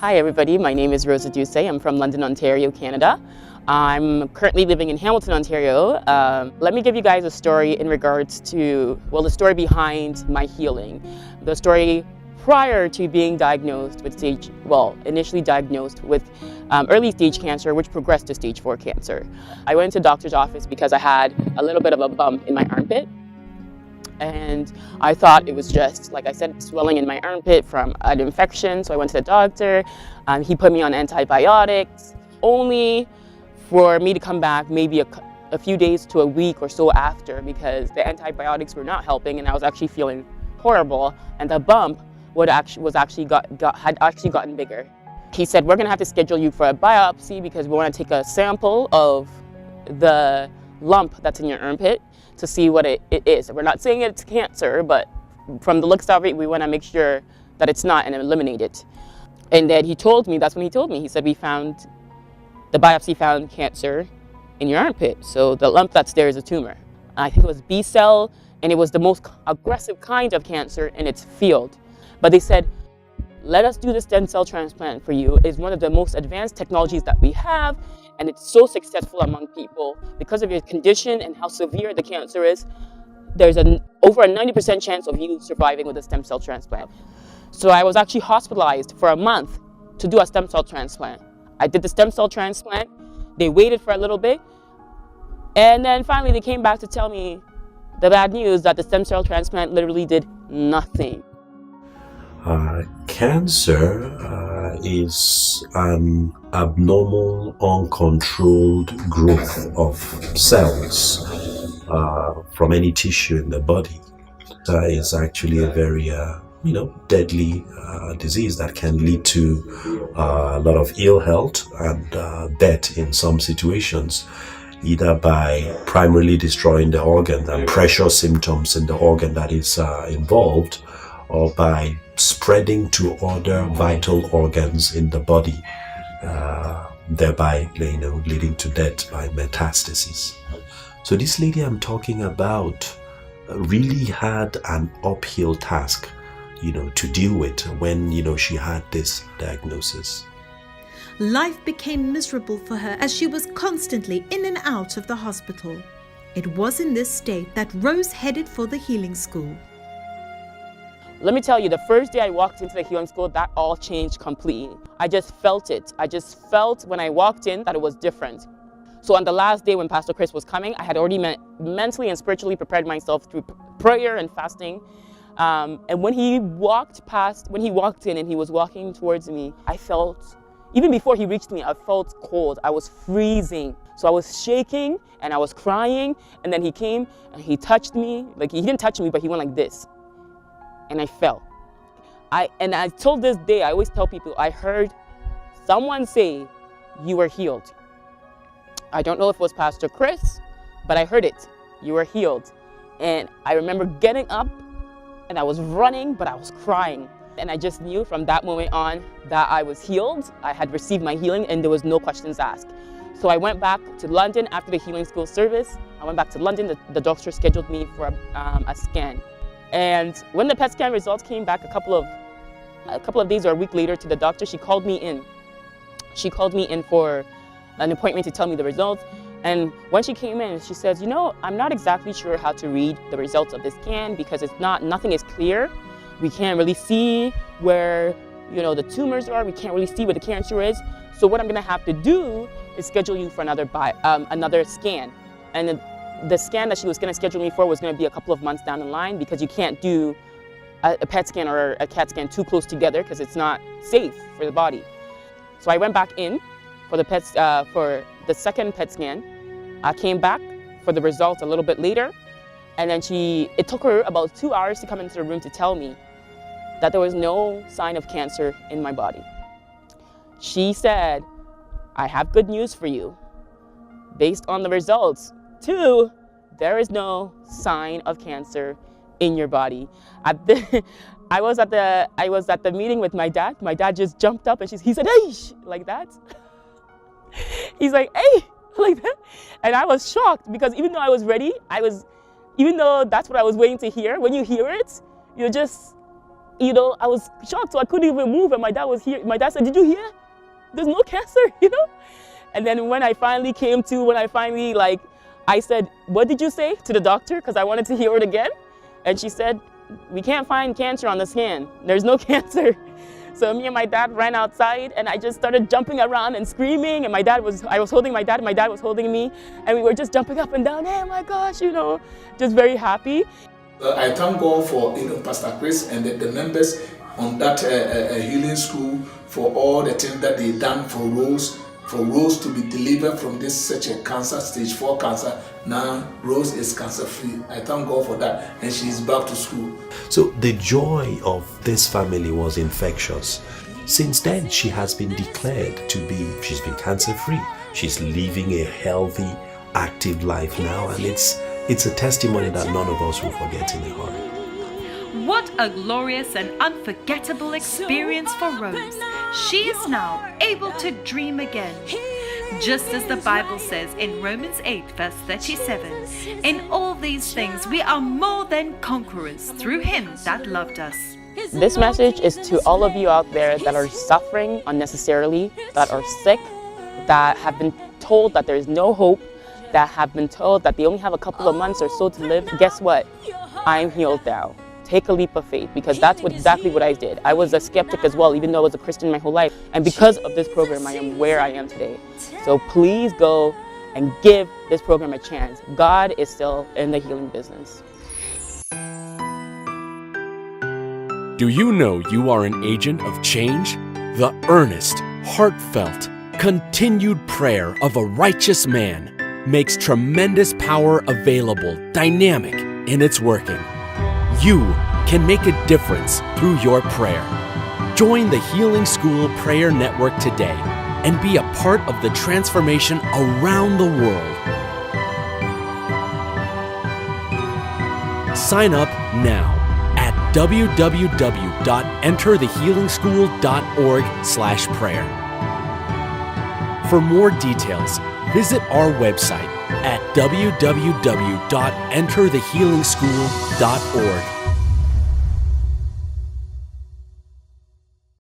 Hi everybody, my name is Adusei. I'm from London, Ontario, Canada. I'm currently living in Hamilton, Ontario. Let me give you guys a story in regards to, the story behind my healing. The story prior to being diagnosed with initially diagnosed with early stage cancer, which progressed to stage 4 cancer. I went to the doctor's office because I had a little bit of a bump in my armpit. And I thought it was just, like I said, swelling in my armpit from an infection. So I went to the doctor. He put me on antibiotics, only for me to come back maybe a few days to a week or so after, because the antibiotics were not helping and I was actually feeling horrible. And the bump had actually gotten bigger. He said, we're gonna have to schedule you for a biopsy because we wanna take a sample of the lump that's in your armpit to see what it is. We're not saying it's cancer, but from the looks of it, we want to make sure that it's not and eliminate it. And then that's when he told me, he said, the biopsy found cancer in your armpit. So the lump that's there is a tumor. I think it was B cell, and it was the most aggressive kind of cancer in its field. But they said, let us do the stem cell transplant for you. It's one of the most advanced technologies that we have, and it's so successful among people because of your condition and how severe the cancer is. There's over a 90% chance of you surviving with a stem cell transplant. So I was actually hospitalized for a month to do a stem cell transplant. I did the stem cell transplant. They waited for a little bit, and then finally they came back to tell me the bad news that the stem cell transplant literally did nothing. Cancer is an abnormal, uncontrolled growth of cells from any tissue in the body. It's actually a very, deadly disease that can lead to a lot of ill health and death in some situations, either by primarily destroying the organ and pressure symptoms in the organ that is involved, or by spreading to other vital organs in the body, thereby leading to death by metastasis. So this lady I'm talking about really had an uphill task, to deal with when, she had this diagnosis. Life became miserable for her as she was constantly in and out of the hospital. It was in this state that Rose headed for the healing school. Let me tell you, the first day I walked into the healing school, that all changed completely. I just felt it. I just felt when I walked in that it was different. So on the last day when Pastor Chris was coming, I had already mentally and spiritually prepared myself through prayer and fasting. And when he walked in and he was walking towards me, I felt, even before he reached me, I felt cold. I was freezing. So I was shaking and I was crying. And then he came and he touched me. Like, he didn't touch me, but he went like this. And I fell. Till this day, I always tell people, I heard someone say, you were healed. I don't know if it was Pastor Chris, but I heard it. You were healed. And I remember getting up and I was running, but I was crying. And I just knew from that moment on that I was healed. I had received my healing and there was no questions asked. So I went back to London after the healing school service. I went back to London. The doctor scheduled me for a scan. And when the PET scan results came back a couple of days or a week later to the doctor, she called me in. She called me in for an appointment to tell me the results. And when she came in, she says, I'm not exactly sure how to read the results of the scan because nothing is clear. We can't really see where, the tumors are. We can't really see where the cancer is. So what I'm gonna have to do is schedule you for another scan. And the scan that she was going to schedule me for was going to be a couple of months down the line because you can't do a PET scan or a CAT scan too close together because it's not safe for the body. So I went back in for the second PET scan. I came back for the results a little bit later, and then it took her about 2 hours to come into the room to tell me that there was no sign of cancer in my body. She said, I have good news for you. Based on the results, 2, there is no sign of cancer in your body. I was at the meeting with my dad. My dad just jumped up and he said, hey, like that. He's like, hey, like that. And I was shocked because even though I was ready, even though that's what I was waiting to hear, when you hear it, you know, I was shocked, so I couldn't even move. And my dad was here. My dad said, "Did you hear? There's no cancer," you know? And then when I finally I said, "What did you say to the doctor?" Because I wanted to hear it again. And she said, "We can't find cancer on the scan. There's no cancer." So me and my dad ran outside, and I just started jumping around and screaming. And I was holding my dad, and my dad was holding me. And we were just jumping up and down. "Hey, my gosh," you know, just very happy. I thank God for Pastor Chris and the members on that healing school for all the things that they done for Rose to be delivered from this such a cancer, stage 4 cancer. Now Rose is cancer free. I thank God for that, and she is back to school. So the joy of this family was infectious. Since then, she has been declared she's been cancer free. She's living a healthy, active life now, and it's a testimony that none of us will forget in a hurry. What a glorious and unforgettable experience for Rose. She is now able to dream again. Just as the Bible says in Romans 8 verse 37, "In all these things we are more than conquerors through him that loved us." This message is to all of you out there that are suffering unnecessarily, that are sick, that have been told that there is no hope, that have been told that they only have a couple of months or so to live. Guess what? I'm healed now. Take a leap of faith, because that's exactly what I did. I was a skeptic as well, even though I was a Christian my whole life. And because of this program, I am where I am today. So please go and give this program a chance. God is still in the healing business. Do you know you are an agent of change? The earnest, heartfelt, continued prayer of a righteous man makes tremendous power available, dynamic in its working. You can make a difference through your prayer. Join the Healing School Prayer Network today and be a part of the transformation around the world. Sign up now at www.enterthehealingschool.org/prayer. For more details, visit our website at www.enterthehealingschool.org.